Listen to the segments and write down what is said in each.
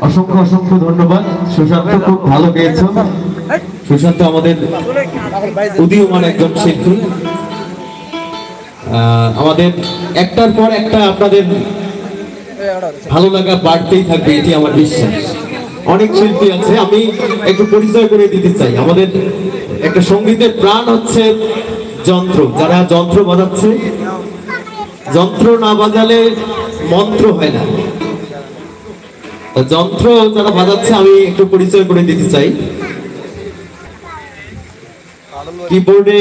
অসংখ্য অসংখ্য ধন্যবাদ। সুশান্ত খুব ভালো গেয়েছো। সুশান্ত আমাদের উদীয়মান একজন শিল্পী। আমাদের একটার পর একটা আপনাদের ভালো লাগা বাড়তেই থাকবে, এটি আমার বিশ্বাস। অনেক শিল্পী আছে, আমি একটু পরিচয় করে দিতে চাই। আমাদের একটা সঙ্গীতের প্রাণ হচ্ছে যন্ত্র। যারা যন্ত্র বাজাচ্ছে, যন্ত্র না বাজালে মন্ত্র হয় না। যন্ত্র যারা বাজাচ্ছে আমি একটু পরিচয় করে দিতে চাই। কিবোর্ডে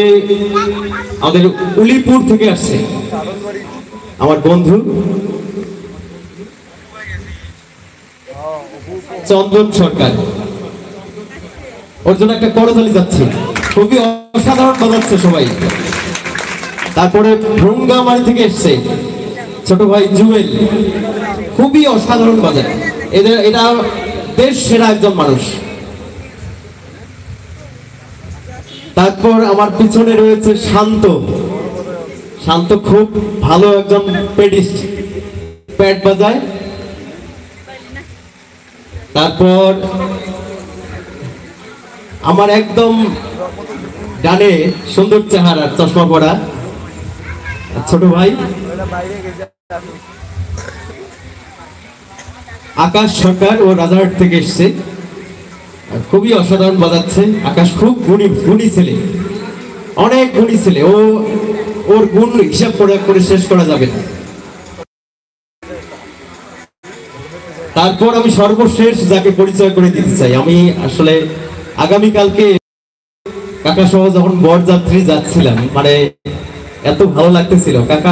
আমাদের উলিপুর থেকে আসছে আমার বন্ধু চন্দন সরকার, ওর জন্য একটা করতালি যাচ্ছে। খুবই অসাধারণ বাজাচ্ছে সবাই। তারপরে ভ্রঙ্গামারি থেকে এসছে ছোট ভাই জুয়েল, খুবই অসাধারণ বাজায়। এরা দেশ সেরা একজন মানুষ। তারপর আমার পিছনে রয়েছে শান্ত। শান্ত খুব ভালো একজন পেডিস্ট, প্যাড বাজায়। তারপর আমার একদম ডানে সুন্দর চেহারা, চশমা পরা ছোট ভাই আকাশ সরকার, ও রাজারহাট থেকে এসছে। খুবই অসাধারণ বাজাচ্ছে। আকাশ খুব গুণী ছেলে, অনেক গুণী ছেলে। ওর গুণ হিসাব করে শেষ করা যাবে না। তারপর আমি সর্বশেষ যাকে পরিচয় করে দিতে চাই, আমি আসলে আগামীকালকে কাকা সহ যখন বরযাত্রী যাচ্ছিলাম, মানে এত ভালো লাগতেছিল কাকা